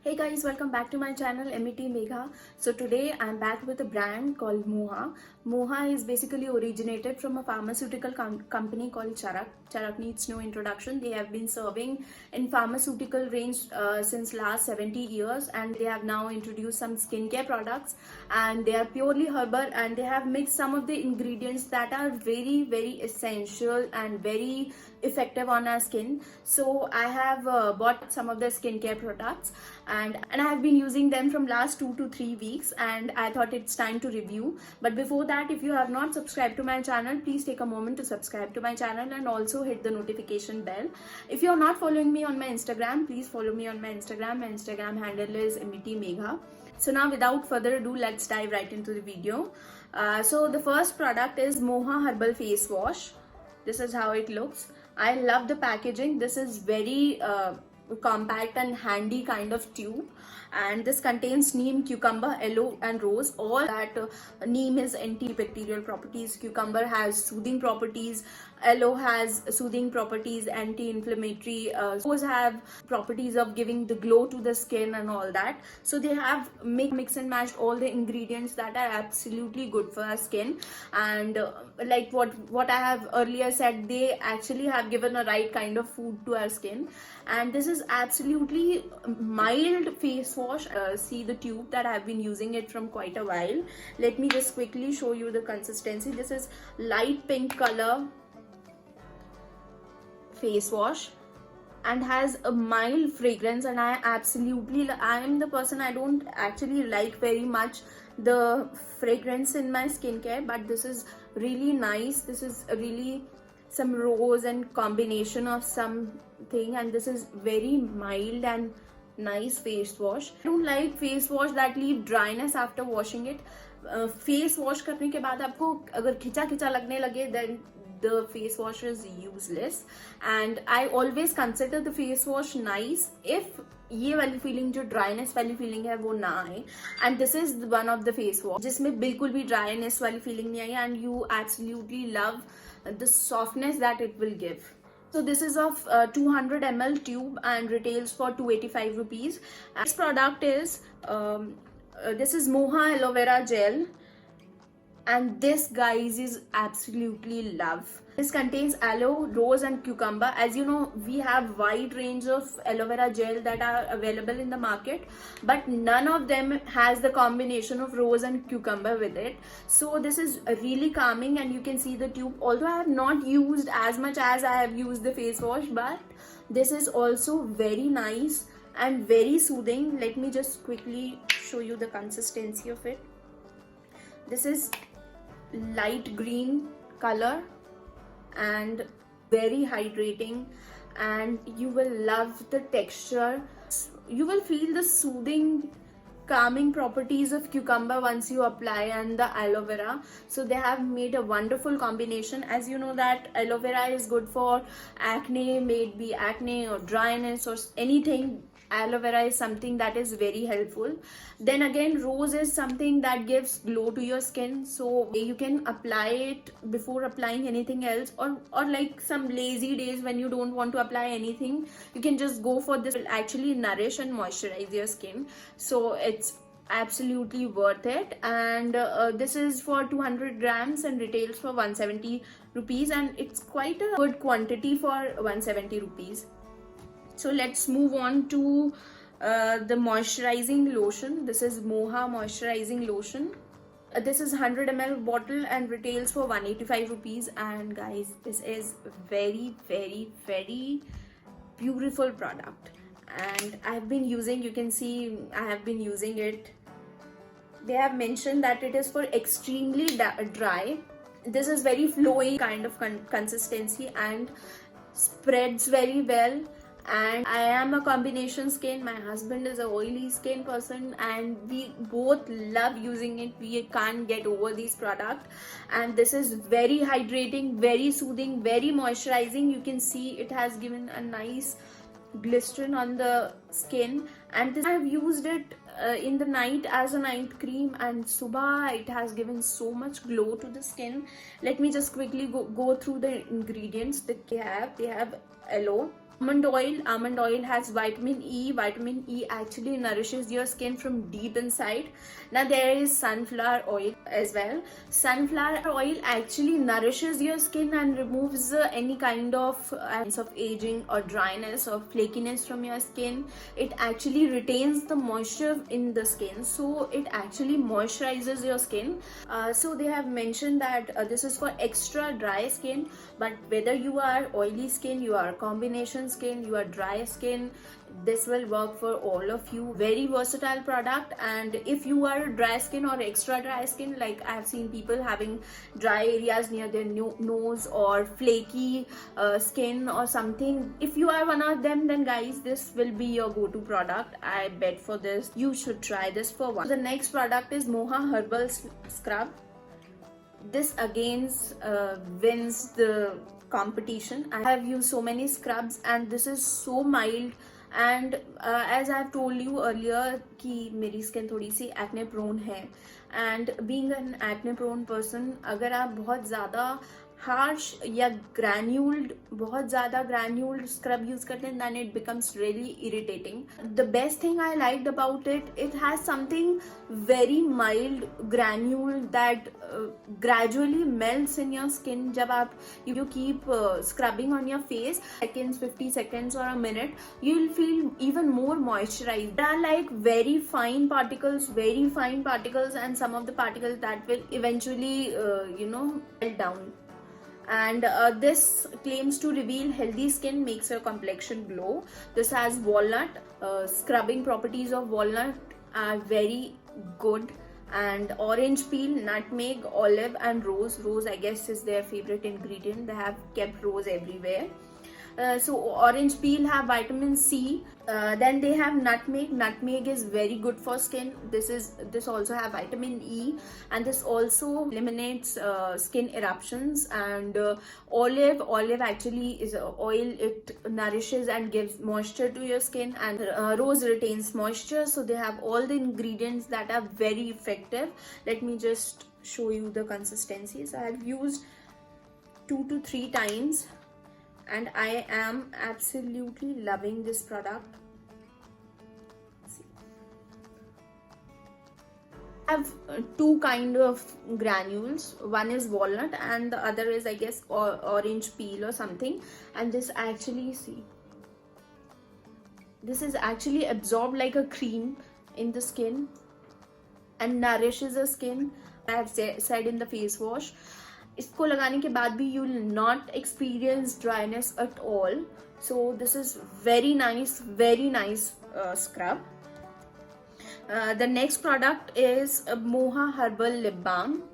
Hey guys, welcome back to my channel MET Megha. So today I'm back with a brand called Moha. Moha is basically originated from a pharmaceutical company called Charak. Charak needs no introduction. They have been serving in pharmaceutical range since last 70 years, and they have now introduced some skincare products, and they are purely herbal, and they have mixed some of the ingredients that are very essential and very effective on our skin. So I have bought some of the skincare products, and I have been using them from last 2 to 3 weeks, and I thought it's time to review. But before that, if you have not subscribed to my channel, please take a moment to subscribe to my channel and also hit the notification bell. If you're not following me on my Instagram, please follow me on my Instagram. My Instagram handle is MET Megha. So now without further ado, let's dive right into the video. So the first product is Moha Herbal Face Wash. This is how it looks. I love the packaging. This is very compact and handy kind of tube, and this contains neem, cucumber, aloe and rose. All that neem is antibacterial properties, cucumber has soothing properties, aloe has soothing properties, anti-inflammatory, rose have properties of giving the glow to the skin and all that. So they have mix and matched all the ingredients that are absolutely good for our skin. And like what I have earlier said, they actually have given a right kind of food to our skin. And this is absolutely mild face wash. See the tube that I've been using it from quite a while. Let me just quickly show you the consistency. This is light pink color face wash and has a mild fragrance, and I am the person, I don't actually like very much the fragrance in my skincare, but this is really nice. This is really some rose and combination of something, and this is very mild and nice face wash. I don't like face wash that leave dryness after washing it. Face wash करने के बाद आपको अगर खिंचा खिंचा लगने लगे, then the face wash is useless. And I always consider the face wash nice if ये वाली फीलिंग, जो ड्राइनेस वाली फीलिंग है, वो ना आए. And this is one of the face wash जिसमें बिल्कुल भी ड्राइनेस वाली फीलिंग नहीं आई, and you absolutely love the softness that it will give. So this is of 200 ml tube and retails for 285 rupees. This product is this is Moha aloe vera gel, and this guys is absolutely love. This contains aloe, rose and cucumber. As you know, we have wide range of aloe vera gel that are available in the market, but none of them has the combination of rose and cucumber with it. So this is really calming, and you can see the tube. Although I have not used as much as I have used the face wash, but this is also very nice and very soothing. Let me just quickly show you the consistency of it. This is light green color and very hydrating, and you will love the texture. You will feel the soothing, calming properties of cucumber once you apply, and the aloe vera. So they have made a wonderful combination. As you know that aloe vera is good for acne, may it be acne or dryness or anything. Aloe vera is something that is very helpful. Then again, rose is something that gives glow to your skin, so you can apply it before applying anything else, or like some lazy days when you don't want to apply anything, you can just go for this. It will actually nourish and moisturize your skin, so it's absolutely worth it. And this is for 200 grams and retails for 170 rupees, and it's quite a good quantity for 170 rupees. So let's move on to the moisturizing lotion. This is Moha moisturizing lotion. This is 100 ml bottle and retails for 185 rupees. And guys, this is very beautiful product, and I've been using, you can see I have been using it. They have mentioned that it is for extremely dry. This is very flowy kind of consistency and spreads very well. And I am a combination skin. My husband is a oily skin person, and we both love using it. We can't get over this product, and this is very hydrating, very soothing, very moisturizing. You can see it has given a nice glisten on the skin, and I have used it in the night as a night cream, and subah it has given so much glow to the skin. Let me just quickly go through the ingredients that they have. Aloe, Almond oil has vitamin E. Vitamin E actually nourishes your skin from deep inside. Now there is sunflower oil as well. Sunflower oil actually nourishes your skin and removes any kind of signs of aging or dryness or flakiness from your skin. It actually retains the moisture in the skin, so it actually moisturizes your skin. So they have mentioned that this is for extra dry skin, but whether you are oily skin, you are combination skin, you are dry skin, this will work for all of you. Very versatile product. And if you are dry skin or extra dry skin, like I have seen people having dry areas near their nose or flaky skin or something, if you are one of them, then guys, this will be your go-to product. I bet for this you should try this for one. The next product is Moha Herbal Scrub. This again wins the competition. I have used so many scrubs and this is so mild. And as I have told you earlier कि मेरी skin थोड़ी सी acne prone है, and being an acne prone person, अगर आप बहुत ज़्यादा harsh या बहुत ज़्यादा granuled scrub use करते हैं, then it becomes really irritating. The best thing I liked about it, it has something very mild granule that gradually melts in your skin. जब आप you keep scrubbing on your face seconds, 50 seconds or a minute, you will feel even more moisturized. There are like very fine particles, and some of the particles that will eventually melt down. And this claims to reveal healthy skin, makes your complexion glow. This has walnut. Scrubbing properties of walnut are very good. And orange peel, nutmeg, olive and rose. Rose, I guess, is their favorite ingredient. They have kept rose everywhere. So orange peel have vitamin C. Then they have nutmeg. Nutmeg is very good for skin. This also have vitamin E, and this also eliminates skin eruptions. And olive actually is oil. It nourishes and gives moisture to your skin. And rose retains moisture. So they have all the ingredients that are very effective. Let me just show you the consistency. So I have used 2 to 3 times. And I am absolutely loving this product. See. I have two kind of granules. One is walnut and the other is, I guess, orange peel or something. And this actually, see, this is actually absorbed like a cream in the skin and nourishes the skin. I have said in the face wash. इसको लगाने के बाद भी you will not experience dryness at all. So this is very nice scrub. The next product is Moha Herbal Lip Balm.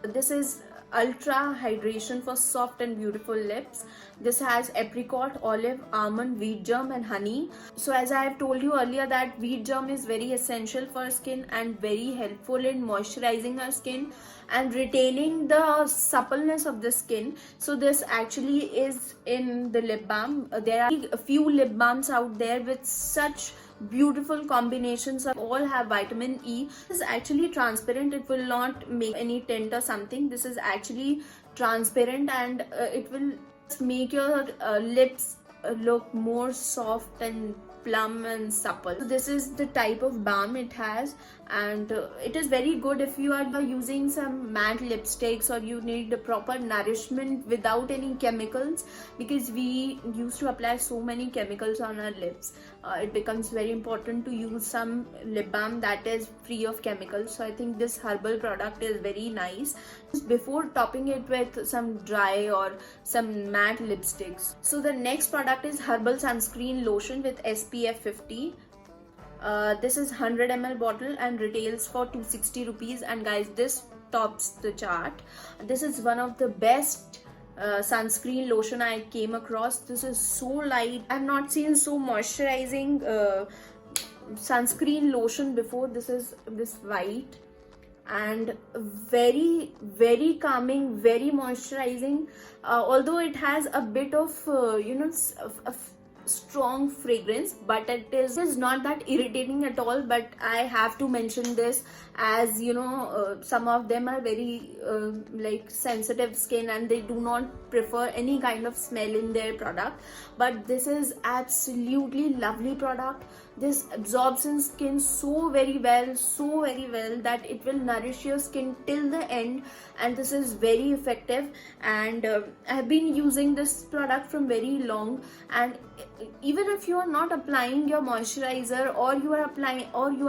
This is ultra hydration for soft and beautiful lips. This has apricot, olive, almond, wheat germ and honey. So as I have told you earlier that wheat germ is very essential for skin and very helpful in moisturizing our skin and retaining the suppleness of the skin. So this actually is in the lip balm. There are a few lip balms out there with such beautiful combinations of all have vitamin E. This is actually transparent. It will not make any tint or something. This is actually transparent and it will make your lips look more soft and plump and supple. So this is the type of balm it has, and it is very good if you are using some matte lipsticks or you need a proper nourishment without any chemicals, because we used to apply so many chemicals on our lips. It becomes very important to use some lip balm that is free of chemicals. So I think this herbal product is very nice before topping it with some dry or some matte lipsticks. So the next product is herbal sunscreen lotion with SPF 50. This is 100 ml bottle and retails for 260 rupees, and guys, this tops the chart. This is one of the best sunscreen lotion I came across. This is so light. I've not seen so moisturizing sunscreen lotion before. This is this white and very calming, very moisturizing. Although it has a bit of strong fragrance, but it is not that irritating at all. But I have to mention this, as you know, some of them are very like sensitive skin, and they do not prefer any kind of smell in their product. But this is absolutely lovely product. This absorbs in skin so very well, that it will nourish your skin till the end, and this is very effective. And I have been using this product from very long, and even if you are not applying your moisturizer, or you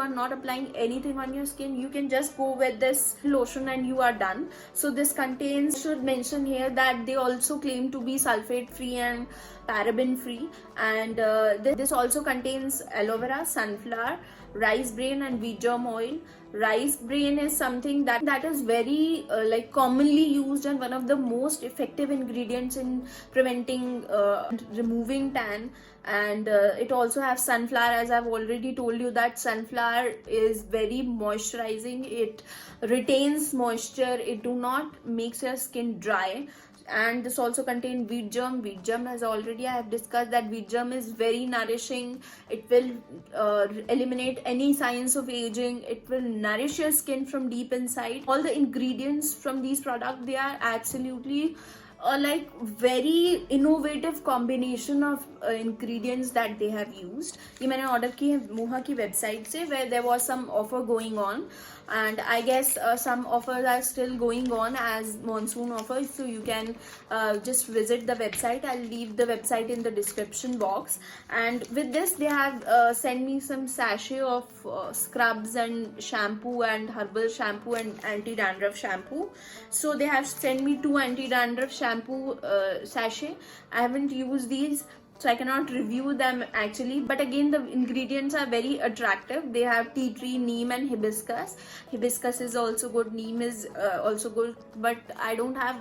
are not applying anything on your skin, you can just go with this lotion and you are done. So this contains, should mention here that they also claim to be sulfate free and paraben free, and this also contains aloe vera, sunflower, rice bran and wheat germ oil. Rice bran is something that is very like commonly used, and one of the most effective ingredients in preventing removing tan. And it also has sunflower, as I've already told you that sunflower is very moisturizing. It retains moisture, it do not makes your skin dry. And this also contains wheat germ. Wheat germ, as already I have discussed, that wheat germ is very nourishing. It will eliminate any signs of aging. It will nourish your skin from deep inside. All the ingredients from these products, they are absolutely like very innovative combination of ingredients that they have used. ये मैंने order की है मोहा की website से, where there was some offer going on, and I guess some offers are still going on as monsoon offers, so you can just visit the website. I'll leave the website in the description box. And with this, they have sent me some sachet of scrubs and shampoo and herbal shampoo and anti-dandruff shampoo. So they have sent me 2 anti-dandruff shampoo sachet. I haven't used these, so I cannot review them actually, but again the ingredients are very attractive. They have tea tree, neem and hibiscus. Hibiscus is also good, neem is also good, but I don't have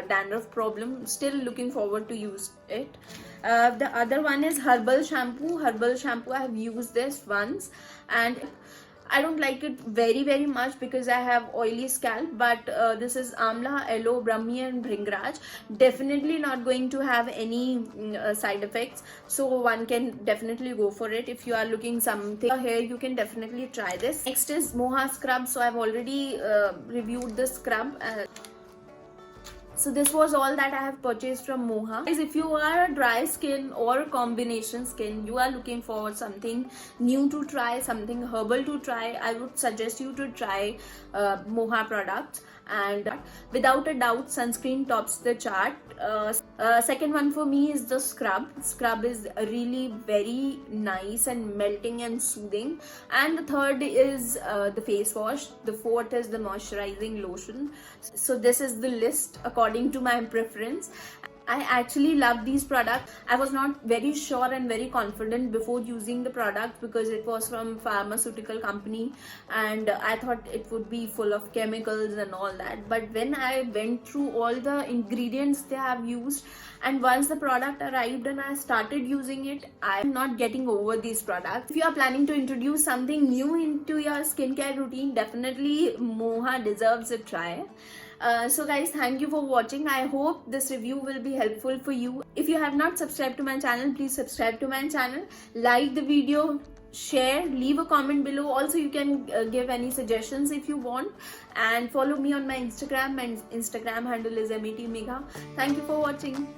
dandruff problem. Still looking forward to use it. The other one is herbal shampoo. Herbal shampoo, I have used this once, and I don't like it very much because I have oily scalp. But this is amla, aloe, brahmi and bhringraj. Definitely not going to have any side effects, so one can definitely go for it. If you are looking something here, you can definitely try this. Next is Moha scrub. So I've already reviewed the scrub. So this was all that I have purchased from Moha. Guys, if you are a dry skin or a combination skin, you are looking for something new to try, something herbal to try, I would suggest you to try Moha products. And without a doubt, sunscreen tops the chart. Second one for me is the scrub. Scrub is really very nice and melting and soothing. And the third is the face wash. The fourth is the moisturizing lotion. So this is the list according to my preference. I actually love these products. I was not very sure and very confident before using the product because it was from pharmaceutical company, and I thought it would be full of chemicals and all that. But when I went through all the ingredients they have used, and once the product arrived and I started using it, I'm not getting over these products. If you are planning to introduce something new into your skincare routine, definitely Moha deserves a try. So guys, thank you for watching. I hope this review will be helpful for you. If you have not subscribed to my channel, please subscribe to my channel, like the video, share, leave a comment below. Also you can give any suggestions if you want, and follow me on my Instagram. My Instagram handle is MET Megha. Thank you for watching.